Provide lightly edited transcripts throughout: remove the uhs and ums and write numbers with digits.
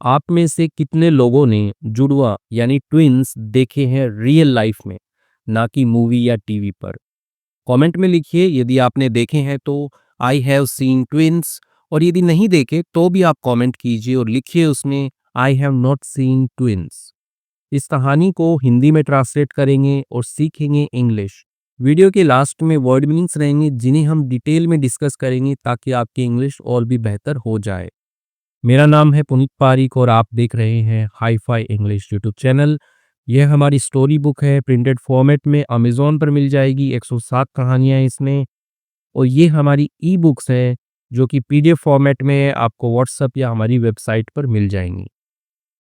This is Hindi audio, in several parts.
आप में से कितने लोगों ने जुड़वा यानी ट्विन्स देखे हैं रियल लाइफ में, ना कि मूवी या टीवी पर? कमेंट में लिखिए यदि आपने देखे हैं तो आई हैव सीन ट्विन्स, और यदि नहीं देखे तो भी आप कमेंट कीजिए और लिखिए उसमें I have not seen twins. इस कहानी को हिंदी में ट्रांसलेट करेंगे और सीखेंगे इंग्लिश। वीडियो के लास्ट में वर्ड मीनिंग्स रहेंगे जिन्हें हम डिटेल में डिस्कस करेंगे ताकि आपकी इंग्लिश और भी बेहतर हो जाए। मेरा नाम है पुनीत पारिक और आप देख रहे हैं hi fi English YouTube channel. यह हमारी स्टोरी बुक है, प्रिंटेड फॉर्मेट में अमेज़न पर मिल जाएगी। 107 कहानियाँ हैं इसमें। और ये हमारी ई बुक्स हैं जो कि पीडीएफ फॉर्मेट में आपको व्हाट्सएप या हमारी वेबसाइट पर मिल जाएंगी।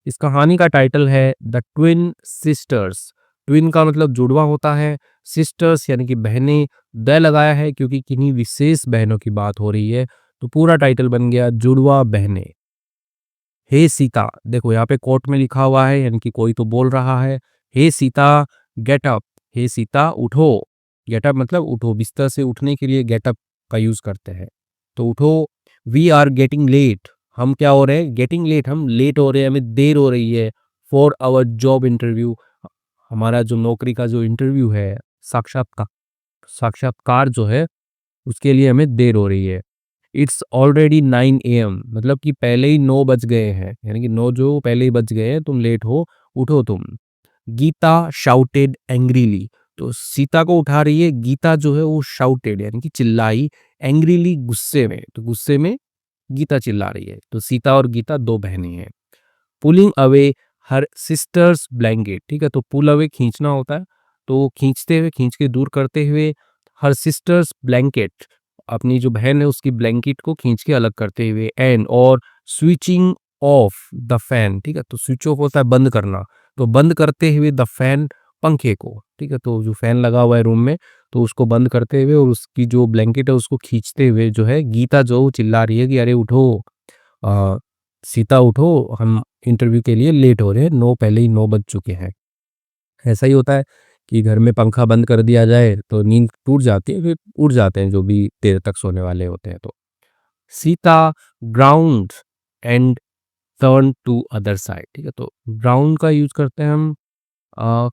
इस कहानी का टाइटल है द ट्विन सिस्टर्स। ट्विन का मतलब जुड़वा होता है, सिस्टर्स यानी कि बहनें। द लगाया है क्योंकि किन्हीं विशेष बहनों की बात हो रही है, तो पूरा टाइटल बन गया जुड़वा बहनें। हे सीता, देखो यहाँ पे कोट में लिखा हुआ है यानी कि कोई तो बोल रहा है। हे सीता गेट अप, हे सीता उठो। गेट अप मतलब उठो, बिस्तर से उठने के लिए गेट अप का यूज करते हैं। तो उठो। वी आर गेटिंग लेट, हम क्या हो रहे हैं, गेटिंग लेट, हम लेट हो रहे हैं, हमें देर हो रही है। फॉर आवर जॉब इंटरव्यू, हमारा जो नौकरी का जो इंटरव्यू है, साक्षात्कार साक्षात्कार जो है उसके लिए हमें देर हो रही है। इट्स ऑलरेडी 9 AM, मतलब कि पहले ही 9 बज गए हैं, यानी कि 9 जो पहले ही बज गए हैं, तुम लेट हो, उठो तुम। गीता शाउटेड एंग्रीली, तो सीता को उठा रही है गीता जो है वो शाउटेड यानी कि चिल्लाई, एंग्रीली गुस्से में, तो गुस्से में गीता चिल्ला रही है। तो सीता और गीता दो बहनें हैं। पुलिंग अवे हर सिस्टर्स ब्लैंकेट, ठीक है, तो पुल अवे खींचना होता है, तो खींचते हुए, खींच के दूर करते हुए, हर सिस्टर्स ब्लैंकेट, अपनी जो बहन है उसकी ब्लैंकेट को खींच के अलग करते हुए, एंड और स्विचिंग ऑफ द फैन, ठीक है, तो स्विच ऑफ होता है बंद करना, तो बंद करते हुए द फैन, पंखे को, ठीक है, तो जो फैन लगा हुआ है रूम में तो उसको बंद करते हुए और उसकी जो ब्लैंकेट है उसको खींचते हुए जो है गीता जो वो चिल्ला रही है कि अरे उठो, अ, सीता उठो, हम इंटरव्यू के लिए लेट हो रहे हैं, 9 पहले ही 9 बज चुके हैं। ऐसा ही होता है कि घर में पंखा बंद कर दिया जाए तो नींद टूट जाती है, फिर उठ जाते हैं जो भी देर तक सोने वाले होते हैं। तो Sita ground and turn to other side, ठीक है, तो ग्राउंड का यूज करते हैं हम अ,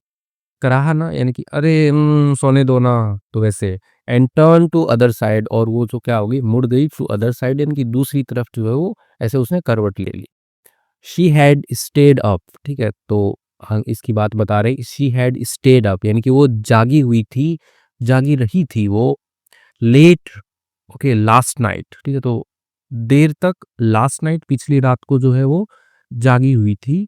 कराहा ना, यानी कि अरे सोने दो ना, तो वैसे। And turn to other side, और वो जो क्या होगी, मुड़ गई टू अदर साइड यानी कि दूसरी तरफ जो है वो ऐसे उसने करवट ले ली। शी हैड स्टेड अप, ठीक है, तो हम इसकी बात बता रहे हैं, शी हैड स्टेड अप यानी कि वो जागी हुई थी, जागी रही थी वो, लेट, ओके, लास्ट नाइट, ठीक है, तो देर तक, लास्ट नाइट पिछली रात को जो है वो जागी हुई थी,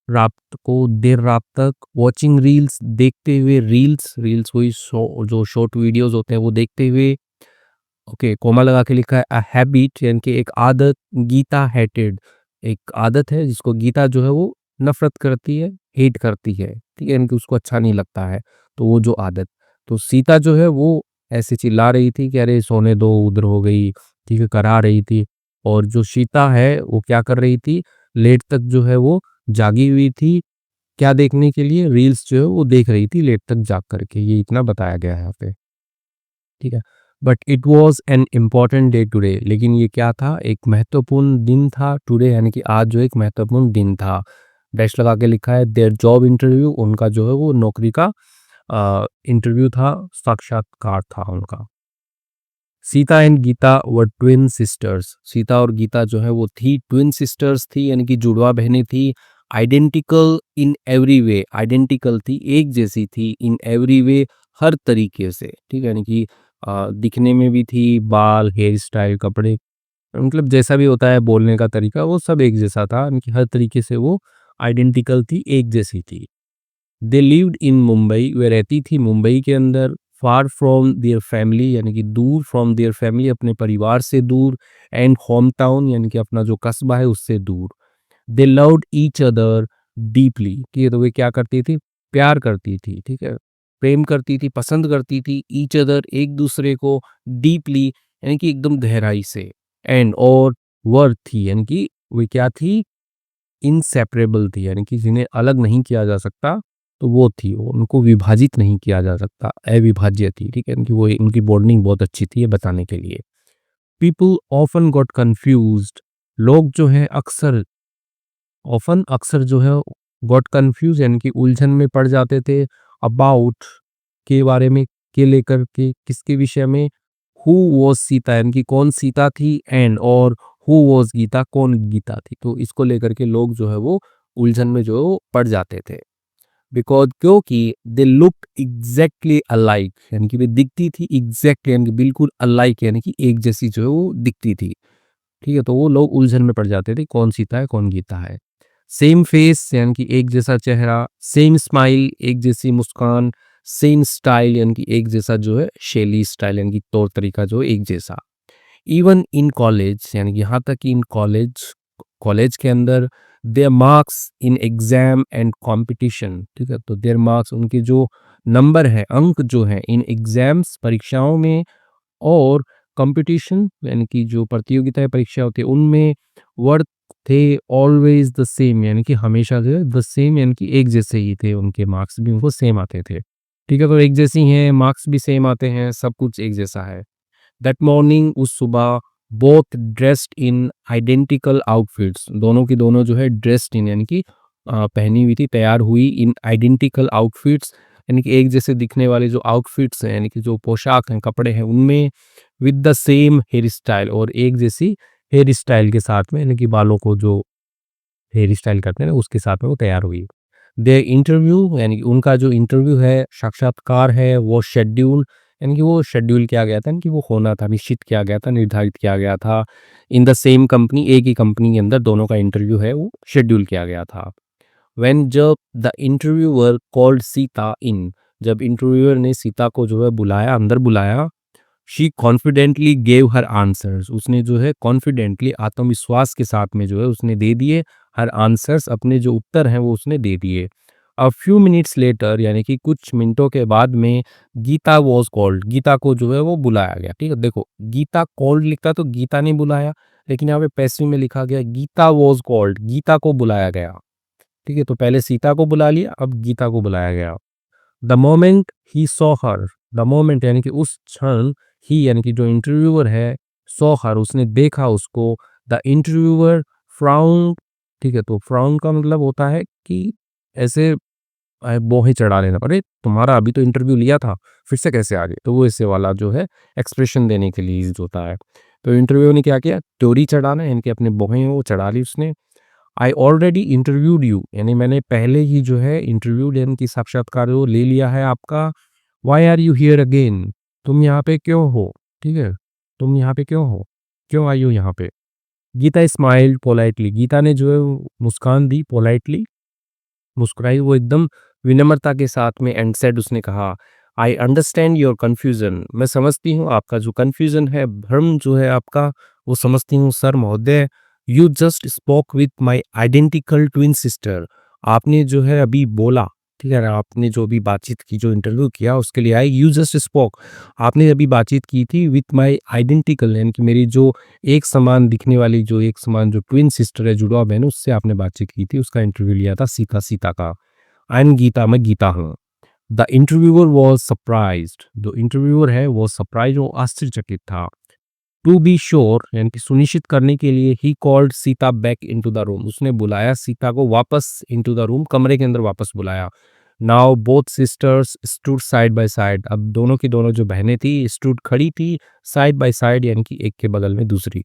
रात को देर रात तक, वॉचिंग रील्स, देखते हुए, रील्स, रील्स वही जो शॉर्ट वीडियोस होते हैं वो देखते हुए, ओके, कोमा लगा के लिखा है अ हैबिट यानी कि एक आदत, गीता हेटेड, एक आदत है जिसको गीता जो है वो नफरत करती है, हेट करती है, ठीक है, यानी कि उसको अच्छा नहीं लगता है, तो वो जो आदत, तो सीता जो है वो ऐसे चिल्ला रही थी कि अरे सोने दो, उधर हो गई, ठीक है, करा रही थी। और जो सीता है वो क्या कर रही थी, लेट तक जो है वो जागी हुई थी, क्या देखने के लिए, रील्स जो है वो देख रही थी लेट तक जाग करके, ये इतना बताया गया है यहाँ पे, ठीक है। But it was an important day today, लेकिन ये क्या था, एक महत्वपूर्ण दिन था, टुडे यानी कि आज जो एक महत्वपूर्ण दिन था। डैश लगा के लिखा है देयर जॉब इंटरव्यू, उनका जो है वो नौकरी का इंटरव्यू था, साक्षात्कार था उनका। Sita and Gita were twin sisters, Sita और गीता जो है वो थी ट्विन सिस्टर्स थी यानी कि जुड़वा बहनें थी। Identical in every way, identical थी, एक जैसी थी, इन एवरी वे, हर तरीके से, ठीक है, यानी कि दिखने में भी थी, बाल, हेयर स्टाइल, कपड़े, मतलब जैसा भी होता है बोलने का तरीका वो सब एक जैसा था, यानी कि हर तरीके से वो आइडेंटिकल थी, एक जैसी थी। दे लिव्ड इन मुंबई, वे रहती थी मुंबई के अंदर। फार फ्रॉम देयर फैमिली यानी कि दूर, फ्रॉम देयर फैमिली अपने परिवार से दूर, एंड होम टाउन यानी कि अपना जो कस्बा है उससे दूर। They loved each other deeply, ठीक है, तो वे क्या करती थी, प्यार करती थी, ठीक है, प्रेम करती थी, पसंद करती थी, ईच अदर एक दूसरे को, डीपली यानी कि एकदम गहराई से, एंड और वर थी यानी कि वे क्या थी, इनसेपरेबल थी यानी कि जिन्हें अलग नहीं किया जा सकता, तो वो थी, वो उनको विभाजित नहीं किया जा सकता, अविभाज्य थी, ठीक है, उनकी वो उनकी बॉन्डिंग बहुत अच्छी थी ये बताने के लिए। पीपल ऑफन गॉट कंफ्यूज्ड, लोग जो हैं अक्सर ऑफन अक्सर जो है गॉट कंफ्यूज यानी कि उलझन में पड़ जाते थे अबाउट के बारे में, के लेकर के, किसके विषय में, हु वॉज सीता यानी कि कौन सीता थी, एंड और हु वॉज गीता कौन गीता थी। तो इसको लेकर के लोग जो है वो उलझन में जो है वो पड़ जाते थे। बिकॉज क्योंकि दे लुक्ड एग्जैक्टली अलाइक यानी कि वे दिखती थी एग्जैक्टली यानी कि बिल्कुल अलाइक यानी कि एक जैसी जो है वो दिखती थी। ठीक है, तो वो लोग उलझन में पड़ जाते थे कौन सीता है कौन गीता है। सेम फेस यानी कि एक जैसा चेहरा, सेम स्माइल एक जैसी मुस्कान, सेम स्टाइल यानी कि एक जैसा जो है शैली स्टाइल यानी कि तौर तरीका जो है एक जैसा। इवन इन कॉलेज यानी कि यहाँ तक कि इन कॉलेज कॉलेज के अंदर there marks in exam and competition. ठीक है, तो देयर मार्क्स उनके जो नंबर है, अंक जो है इन एग्जाम्स परीक्षाओं में, और कंपटीशन यानी कि जो प्रतियोगिताएं परीक्षा होती है उनमें, वर्थ थे ऑलवेज द सेम यानी कि हमेशा जो है द सेम यानी कि एक जैसे ही थे, उनके मार्क्स भी उनको सेम आते थे। ठीक है, तो एक जैसी हैं, मार्क्स भी सेम आते हैं, सब कुछ एक जैसा है। दैट मॉर्निंग उस सुबह both dressed in identical outfits, दोनों की दोनों जो है ड्रेस्ड इन यानी कि पहनी हुई थी, तैयार हुई, इन आइडेंटिकल आउटफिट्स यानी कि एक जैसे दिखने वाले जो आउटफिट्स हैं यानी कि जो पोशाक हैं कपड़े हैं उनमें, with the same here style और एक जैसी हेयर स्टाइल के साथ में यानी कि बालों को जो हेयर स्टाइल करते हैं ना उसके साथ में वो तैयार हुई। देयर इंटरव्यू यानी कि उनका जो इंटरव्यू है, साक्षात्कार है, वो शेड्यूल यानी कि वो शेड्यूल किया गया था यानी कि वो होना था, निश्चित किया गया था, निर्धारित किया गया था। इन द सेम कंपनी, एक ही कंपनी के अंदर दोनों का इंटरव्यू है वो शेड्यूल किया गया था। व्हेन जब द इंटरव्यूअर कॉल्ड सीता इन, जब इंटरव्यूअर ने सीता को जो है बुलाया, अंदर बुलाया, she confidently gave her answers, उसने जो है कॉन्फिडेंटली आत्मविश्वास के साथ में जो है उसने दे दिए हर आंसर्स, अपने जो उत्तर हैं वो उसने दे दिए। अ फ्यू मिनट्स लेटर यानी कि कुछ मिनटों के बाद में, गीता वॉज कॉल्ड, गीता को जो है वो बुलाया गया। ठीक है, देखो गीता कॉल्ड लिखता तो गीता नहीं बुलाया, लेकिन यहाँ पे पैसिव में लिखा गया गीता वॉज कॉल्ड, गीता को बुलाया गया। ठीक है, तो पहले सीता को बुला लिया, अब गीता को बुलाया गया। The moment he saw her, the moment यानी कि उस क्षण, ही यानी कि जो इंटरव्यूअर है, सॉ हर उसने देखा उसको, द इंटरव्यूअर फ्राउन। ठीक है, तो फ्राउन का मतलब होता है कि ऐसे बोहे चढ़ा लेना, अरे तुम्हारा अभी तो इंटरव्यू लिया था फिर से कैसे आ गए, तो वो इससे वाला जो है एक्सप्रेशन देने के लिए यूज होता है। तो इंटरव्यू ने क्या किया, टोरी चढ़ाना यानी कि अपने बोहे वो चढ़ा ली उसने। आई ऑलरेडी इंटरव्यूड यू यानी मैंने पहले ही जो है इंटरव्यू यानी कि साक्षात्कार वो ले लिया है आपका। Why are you here again, तुम यहाँ पे क्यों हो। ठीक है, तुम यहाँ पे क्यों हो, क्यों आई हो यहाँ पे। गीता स्माइल्ड पोलाइटली, गीता ने जो है वो मुस्कान दी, पोलाइटली मुस्कुराई वो एकदम विनम्रता के साथ में, एंड सेड उसने कहा, आई अंडरस्टैंड योर कन्फ्यूजन, मैं समझती हूँ आपका जो कन्फ्यूजन है, भ्रम जो है आपका, वो समझती हूँ सर महोदय। You just spoke with my identical twin sister, आपने जो है अभी बोला, ठीक है ना, आपने जो अभी बातचीत की, जो इंटरव्यू किया उसके लिए आई, यू जस्ट स्पोक, आपने अभी बातचीत की थी विथ माई आइडेंटिकल यानी कि मेरी जो एक समान दिखने वाली, जो एक समान जो ट्विन सिस्टर है, जुड़वा बहन, उससे आपने बातचीत की थी, उसका इंटरव्यू लिया था, सीता सीता का। आई एम गीता, मैं गीता हूँ। द इंटरव्यूअर वॉज सरप्राइज्ड, जो इंटरव्यूअर है वो सरप्राइज, वो आश्चर्यचकित था। टू बी श्योर यानी कि सुनिश्चित करने के लिए, he called Sita back into the room, उसने बुलाया सीता को वापस, इनटू द रूम कमरे के अंदर वापस बुलाया। Now both sisters stood side by side, अब दोनों की दोनों जो बहनें थी स्टूड खड़ी थी, साइड बाय साइड यानी कि एक के बगल में दूसरी।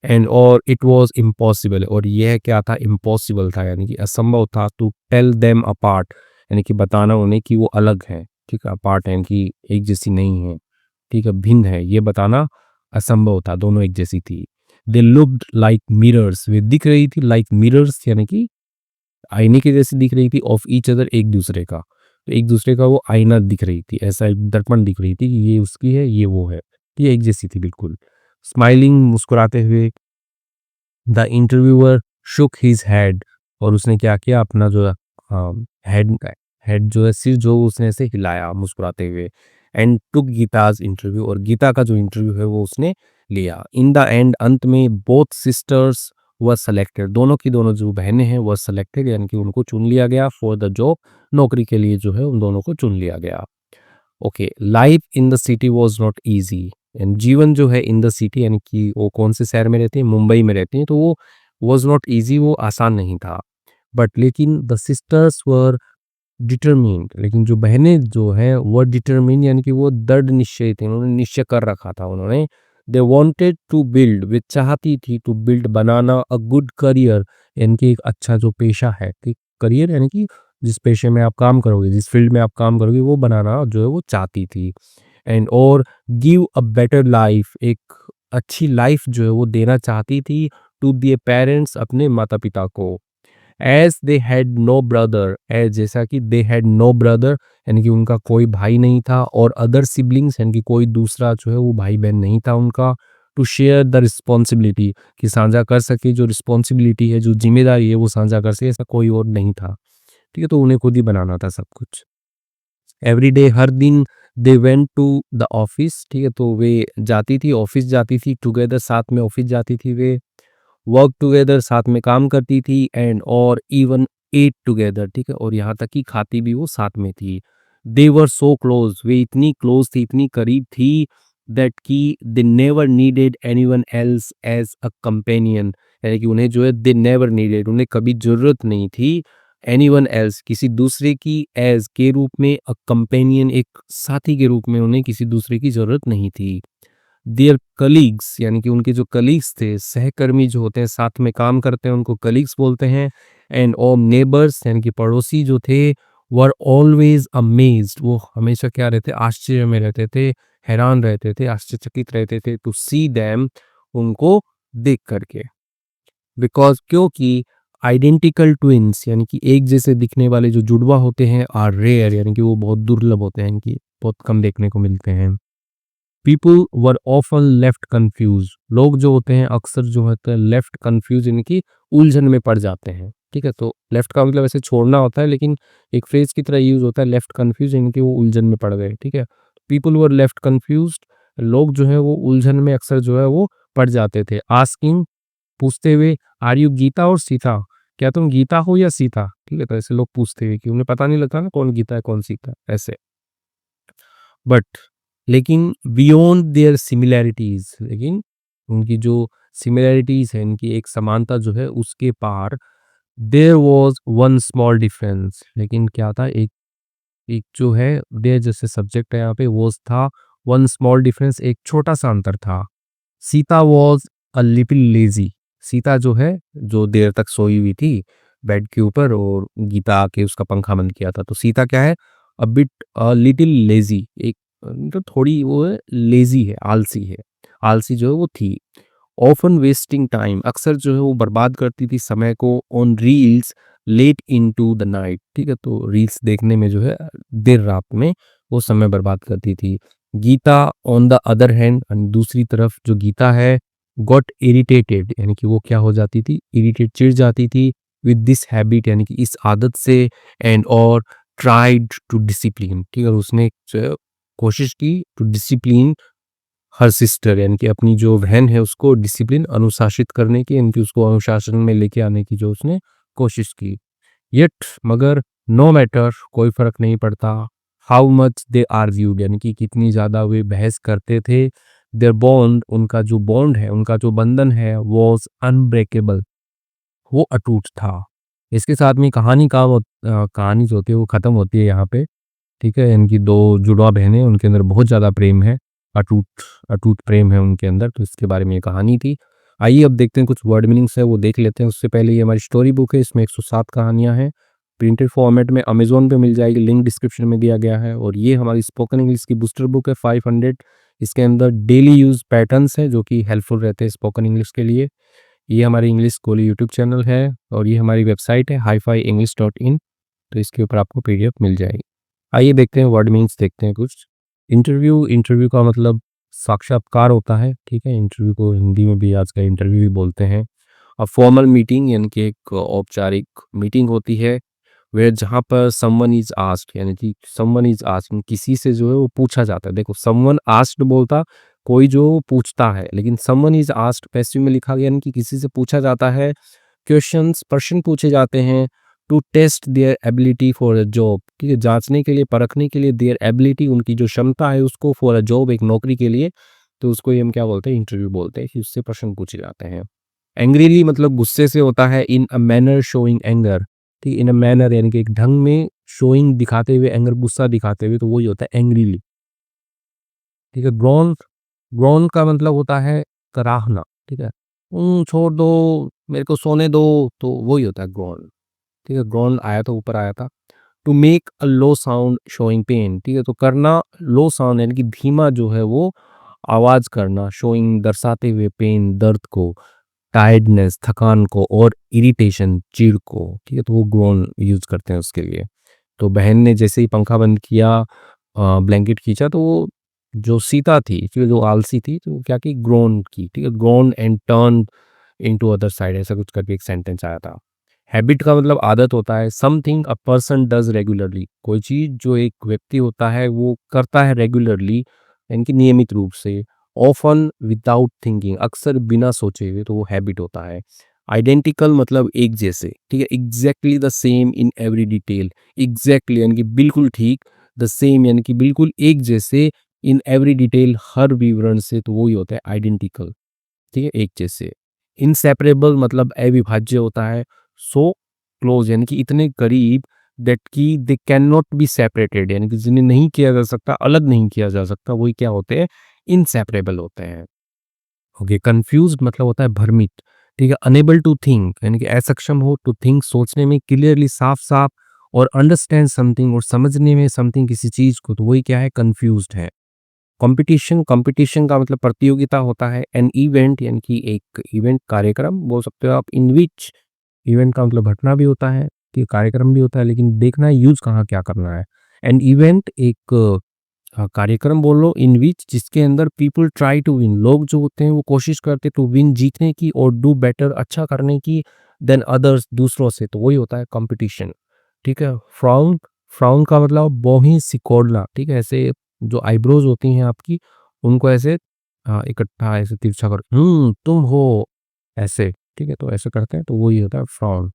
एंड और इट वाज इम्पॉसिबल, और यह क्या था, इम्पॉसिबल था यानी कि असंभव था, टू टेल देम अपार्ट यानी कि बताना उन्हें कि वो अलग है। ठीक है, अपार्ट यानी कि एक जैसी नहीं है, ठीक है, भिन्न है, ये बताना असंभव था, दोनों एक जैसी थी। दे लुक्ड लाइक मिरर्स, वे दिख रही थी लाइक मिरर्स यानी कि आईने के जैसी दिख रही थी, ऑफ ईच अदर एक दूसरे का, तो एक दूसरे का वो आईना दिख रही थी, ऐसा एक दर्पण दिख रही थी कि ये उसकी है ये वो है, ये एक जैसी थी बिल्कुल। स्माइलिंग मुस्कुराते हुए, the interviewer shook his head, और उसने क्या किया, अपना जो हेड हेड जो है, सिर जो उसने ऐसे हिलाया मुस्कुराते हुए। एंड टुक गीताज इंटरव्यू, और गीता का जो इंटरव्यू है वो उसने लिया। इन द एंड, अंत में, बोथ सिस्टर्स वर सेलेक्टेड, दोनों की दोनों जो बहनें हैं वो सेलेक्टेड यानी कि उनको चुन लिया गया फॉर द जॉब, नौकरी के लिए जो है उन दोनों को चुन लिया गया। Okay, life in the city was not easy, and जीवन जो है इन द सिटी यानी कि वो कौन से शहर में रहती है, मुंबई में रहती है, तो वो वॉज नॉट ईजी, वो आसान नहीं था। बट लेकिन द सिस्टर्स वर डिटरमिन्ड, लेकिन जो बहनें जो हैं वो डिटरमिन यानी कि वो दृढ़ निश्चय थी, उन्होंने निश्चय कर रखा था उन्होंने। दे वांटेड टू बिल्ड, वे चाहती थी टू बिल्ड बनाना अ गुड करियर, यानी कि एक अच्छा जो पेशा है कि करियर यानी कि जिस पेशे में आप काम करोगे, जिस फील्ड में आप काम करोगे वो बनाना जो है वो चाहती थी। एंड और गिव अ बेटर लाइफ, एक अच्छी लाइफ जो है वो देना चाहती थी टू दियर पेरेंट्स, अपने माता पिता को। As they had no brother, as जैसा कि दे हैड नो ब्रदर यानी कि उनका कोई भाई नहीं था, और अदर सिबलिंग्स यानी कि कोई दूसरा जो है वो भाई बहन नहीं था उनका, टू शेयर द रिस्पॉन्सिबिलिटी, कि साझा कर सके जो रिस्पॉन्सिबिलिटी है, जो जिम्मेदारी है वो साझा कर सके, ऐसा कोई और नहीं था। ठीक है, तो उन्हें खुद ही बनाना था सब कुछ। एवरी डे, हर दिन, they went to the office, ठीक है, तो वे जाती थी, ऑफिस जाती थी, टुगेदर साथ में ऑफिस जाती थी वे, वर्क टुगेदर साथ में काम करती थी, एंड और इवन एट टुगेदर, ठीक है, और यहाँ तक कि खाती भी वो साथ में थी। दे वर सो क्लोज, वे इतनी क्लोज थी, इतनी करीब थी, दैट कि they never needed anyone else as a companion, यानी कि उन्हें जो है दे नेवर नीडेड, उन्हें कभी जरूरत नहीं थी एनीवन एल्स, किसी दूसरे की, एज के रूप में, अ कंपेनियन एक साथी के रूप में उन्हें किसी दूसरे की जरूरत नहीं थी। देयर कलीग्स, यानी कि उनके जो कलीग्स थे, सहकर्मी जो होते हैं, साथ में काम करते हैं, उनको कलीग्स बोलते हैं। एंड ऑल नेबर्स यानी कि पड़ोसी जो थे, वर ऑलवेज अमेज्ड, वो हमेशा क्या रहते, आश्चर्य में रहते थे, हैरान रहते थे, आश्चर्यचकित रहते थे, टू सी देम, उनको देख करके। बिकॉज क्योंकि आइडेंटिकल ट्विन्स यानी कि एक जैसे दिखने वाले जो जुड़वा होते हैं, आर रेयर यानी कि वो बहुत दुर्लभ होते हैं, इनकी बहुत कम देखने को मिलते हैं। People were often left confuse, लोग जो होते हैं अक्सर जो होते हैं लेफ्ट कंफ्यूज यानी कि उलझन में पड़ जाते हैं। ठीक है, तो लेफ्ट का मतलब ऐसे छोड़ना होता है, लेकिन एक फ्रेज की तरह यूज होता है लेफ्ट कंफ्यूज यानी कि वो उलझन में पड़ गए। ठीक है, पीपल वर लेफ्ट कंफ्यूज, लोग जो है वो उलझन में अक्सर जो है वो पड़ जाते थे। आस्किंग, पूछते हुए, आर यू गीता और सीता, क्या तुम गीता हो या सीता। ठीक है, तो ऐसे लोग पूछते हुए कि उन्हें पता नहीं लगता ना कौन गीता है कौन सीता है, ऐसे। बट लेकिन बियॉन्ड देयर सिमिलैरिटीज, लेकिन उनकी जो सिमिलैरिटीज है, इनकी एक समानता जो है उसके पार, there was one small difference, लेकिन क्या था, एक एक जो है देयर जैसे सब्जेक्ट है यहाँ पे, वो था वन स्मॉल डिफरेंस, एक छोटा सा अंतर था। Sita was a little lazy, Sita जो है जो देर तक सोई हुई थी बेड के ऊपर, और गीता आके उसका पंखा बंद किया था, तो सीता क्या है, अ बिट लिटिल लेजी, एक मतलब थोड़ी वो है लेजी है, आलसी है, आलसी जो है वो थी। ऑफन वेस्टिंग टाइम, अक्सर जो है वो बर्बाद करती थी समय को, on reels late into the night, ठीक है, तो रील्स देखने में जो है देर रात में वो समय बर्बाद करती थी। Gita on the other hand, दूसरी तरफ जो गीता है, गॉट इरिटेटेड यानी कि वो क्या हो जाती थी, इरिटेट, चिढ़ जाती थी, विद दिस हैबिट यानी कि इस आदत से, एंड और ट्राइड टू डिसिप्लिन, ठीक है, और उसने जो है कोशिश की टू डिसिप्लिन हर सिस्टर यानी कि अपनी जो बहन है उसको डिसिप्लिन, अनुशासित करने की, यानी कि उसको अनुशासन में लेके आने की जो उसने कोशिश की। येट, मगर, नो मैटर, कोई फर्क नहीं पड़ता, हाउ मच दे आर्ग्यूड यानी कि कितनी ज़्यादा वे बहस करते थे, देयर बॉन्ड, उनका जो बॉन्ड है, उनका जो बंधन है, वॉज अनब्रेकेबल, वो अटूट था। इसके साथ में कहानी का कहानी जो होती है वो ख़त्म होती है यहाँ पे। ठीक है, इनकी 2 जुड़वा बहनें, उनके अंदर बहुत ज़्यादा प्रेम है, अटूट अटूट प्रेम है उनके अंदर, तो इसके बारे में ये कहानी थी। आइए अब देखते हैं कुछ वर्ड मीनिंग्स है वो देख लेते हैं, उससे पहले ये हमारी स्टोरी बुक है, इसमें 107 कहानियाँ हैं। प्रिंटेड फॉर्मेट में अमेज़न पे मिल जाएगी, लिंक डिस्क्रिप्शन में दिया गया है। और ये हमारी स्पोकन इंग्लिश की बूस्टर बुक है 500, इसके अंदर डेली यूज़ पैटर्न्स हैं जो कि हेल्पफुल रहते हैं स्पोकन इंग्लिश के लिए। ये हमारी इंग्लिश स्कूल यूट्यूब चैनल है, और ये हमारी वेबसाइट है hifi-english.in, तो इसके ऊपर आपको पीडीएफ मिल जाएगी। आइए देखते हैं वर्ड मीन्स, देखते हैं कुछ। इंटरव्यू, इंटरव्यू का मतलब साक्षात्कार होता है। ठीक है, इंटरव्यू को हिंदी में भी आज का इंटरव्यू भी बोलते हैं। फॉर्मल मीटिंग यानी कि एक औपचारिक मीटिंग होती है, वेयर जहाँ पर समवन इज आस्क्ड यानी कि समवन इज आस्क्ड, किसी से जो है वो पूछा जाता है। देखो, समवन आस्क्ड बोलता कोई जो पूछता है, लेकिन समवन इज आस्क्ड पैसिव में लिखा गया यानी कि किसी से पूछा जाता है। क्वेश्चंस, प्रश्न पूछे जाते हैं, to test their ability for a job, ठीक है, जांचने के लिए, परखने के लिए, देयर एबिलिटी उनकी जो क्षमता है उसको, फॉर अ जॉब एक नौकरी के लिए, तो उसको ही हम क्या बोलते हैं, इंटरव्यू बोलते हैं कि उससे प्रश्न पूछे जाते हैं। एंग्रीली मतलब गुस्से से होता है, इन अ मैनर शोइंग एंगर, ठीक है, इन अ मैनर यानी कि एक ढंग में, शोइंग दिखाते हुए, एंगर गुस्सा दिखाते हुए, तो वही होता है एंग्रीली, ठीक है। ग्रॉन, ग्रॉन का मतलब होता है कराहना, ठीक है। छोड़ दो, मेरे को सोने दो, तो वही होता है ग्रॉन, ठीक है। ग्रॉन आया था, ऊपर आया था। To make a low sound showing pain, ठीक है, तो करना लो साउंड यानी कि धीमा जो है वो आवाज करना, शोइंग दर्शाते हुए, पेन दर्द को, टायर्डनेस थकान को, और इरिटेशन चिढ़ को, ठीक है, तो वो ग्रोन यूज करते हैं उसके लिए। तो बहन ने जैसे ही पंखा बंद किया, ब्लैंकेट खींचा, तो वो जो सीता थी, ठीक है, जो आलसी थी, तो वो क्या की ग्रोन की, ठीक है, grown and turn into other side, ऐसा कुछ करके एक सेंटेंस आया था। हैबिट का मतलब आदत होता है, something a person does regularly, कोई चीज जो एक व्यक्ति होता है वो करता है रेगुलरली, यानी कि नियमित रूप से, ऑफन विदाउट थिंकिंग, अक्सर बिना सोचे हुए, तो वो हैबिट होता है। आइडेंटिकल मतलब एक जैसे, ठीक है, exactly the same in every detail, exactly यानी कि बिल्कुल ठीक, द सेम यानी कि बिल्कुल एक जैसे, इन एवरी डिटेल हर विवरण से, तो वही होता है आइडेंटिकल, ठीक है, एक जैसे। इनसेपरेबल मतलब अविभाज्य होता है। सो क्लोज यानी कि इतने करीब, दैट कि they can not be separated यानी कि जिन्हें नहीं किया जा सकता, अलग नहीं किया जा सकता, वही क्या होते हैं, इनसेपरेबल होते हैं। ओके, कंफ्यूज्ड मतलब होता है भ्रमित, ठीक है। अनेबल टू थिंक यानी कि असक्षम हो, टू थिंक सोचने में, क्लियरली साफ साफ, और अंडरस्टैंड समथिंग और समझने में समथिंग किसी चीज को, तो वही क्या है, कंफ्यूज्ड है। कंपटीशन, कंपटीशन का मतलब प्रतियोगिता होता है। एन इवेंट यानी कि एक इवेंट, कार्यक्रम बोल सकते हो आप। इन विच, इवेंट का मतलब घटना भी होता है, कि कार्यक्रम भी होता है, लेकिन देखना है यूज कहाँ क्या करना है। एन इवेंट एक कार्यक्रम बोल लो, इन विच जिसके अंदर पीपल ट्राई टू विन, लोग जो होते हैं वो कोशिश करते टू विन जीतने की, और डू बेटर अच्छा करने की, देन अदर्स दूसरों से, तो वही होता है कंपटीशन, ठीक है। फ्राउन, फ्राउन का मतलब बोही सिकोड़ना, ठीक है, ऐसे जो आईब्रोज होती हैं आपकी, उनको ऐसे इकट्ठा ऐसे तिरछा कर, तुम हो ऐसे, ठीक है, तो ऐसे करते हैं, तो वही होता है फ्राउन।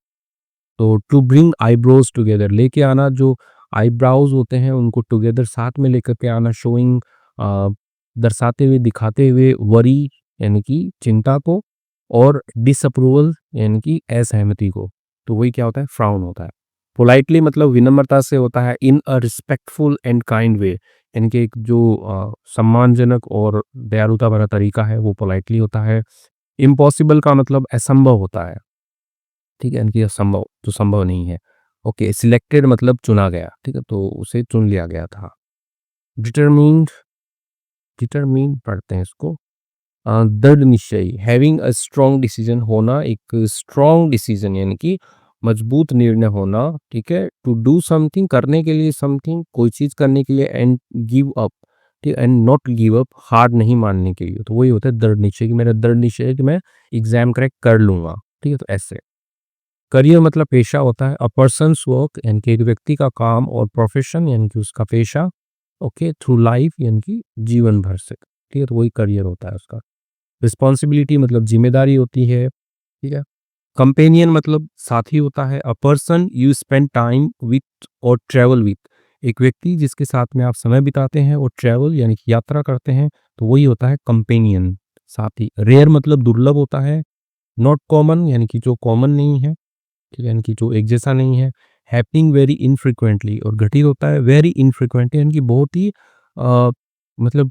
तो टू ब्रिंग आईब्रोज टुगेदर, लेके आना, जो आईब्राउज होते हैं उनको टुगेदर साथ में लेकर के आना, शोइंग दर्शाते हुए, दिखाते हुए, वरी यानी कि चिंता को, और डिसअप्रूवल यानी कि असहमति को, तो वही क्या होता है, फ्राउन होता है। पोलाइटली मतलब विनम्रता से होता है, इन अ रिस्पेक्टफुल एंड काइंड वे, यानी कि एक जो सम्मानजनक और दयालुता भरा तरीका है, वो पोलाइटली होता है। इम्पॉसिबल का मतलब असंभव होता है, ठीक है, यानी कि असंभव, जो संभव नहीं है। ओके, सिलेक्टेड मतलब चुना गया, ठीक है, तो उसे चुन लिया गया था। डिटरमिन्ड, डिटरमिन पढ़ते हैं इसको, दृढ़ निश्चयी, हैविंग अ स्ट्रॉन्ग डिसीजन होना, एक स्ट्रॉन्ग डिसीजन यानी कि मजबूत निर्णय होना, ठीक है। टू डू समथिंग करने के लिए, समथिंग कोई चीज करने के लिए, एंड गिव अप, ठीक है, एंड नॉट गिव अप हार नहीं मानने के लिए, तो वही होता है दृढ़ निश्चय, कि मेरा दृढ़ निश्चय है कि मैं एग्जाम क्रैक कर लूंगा, ठीक है, तो ऐसे। करियर मतलब पेशा होता है। अ पर्सन्स वर्क यानी कि एक व्यक्ति का काम, और प्रोफेशन यानी कि उसका पेशा, ओके, थ्रू लाइफ यानी कि जीवन भर से, ठीक है, तो वही करियर होता है उसका। रिस्पॉन्सिबिलिटी मतलब जिम्मेदारी होती है, ठीक है। कंपेनियन मतलब साथी होता है। A person you spend time with और ट्रैवल विथ, एक व्यक्ति जिसके साथ में आप समय बिताते हैं, और ट्रैवल यानी कि यात्रा करते हैं, तो वही होता है कंपेनियन, साथी। रेयर मतलब दुर्लभ होता है। नॉट कॉमन यानी कि जो कॉमन नहीं है, ठीक है, यानी कि जो एक जैसा नहीं है। हैपनिंग वेरी इनफ्रीक्वेंटली, और घटित होता है वेरी इनफ्रीक्वेंटली, यानी कि बहुत ही मतलब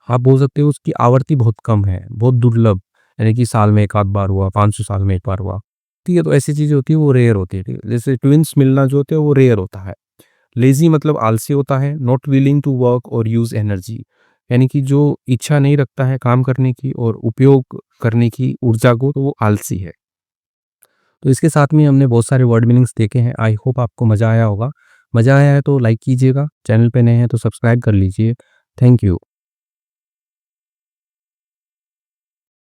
आप बोल सकते हो उसकी आवर्ती बहुत कम है, बहुत दुर्लभ, यानी कि साल में एक आध बार हुआ, 500 साल में एक बार हुआ, ठीक है, तो ऐसी चीजें होती है वो रेयर होती है, ठीक है। जैसे ट्विंस मिलना जो होते हैं वो रेयर होता है। लेजी मतलब आलसी होता है। नॉट विलिंग टू वर्क और यूज एनर्जी, यानी कि जो इच्छा नहीं रखता है काम करने की और उपयोग करने की ऊर्जा को, तो वो आलसी है। तो इसके साथ में हमने बहुत सारे वर्ड मीनिंग्स देखे हैं। आई होप आपको मज़ा आया होगा। मज़ा आया है तो लाइक कीजिएगा, चैनल पे नए हैं तो सब्सक्राइब कर लीजिए। Thank you.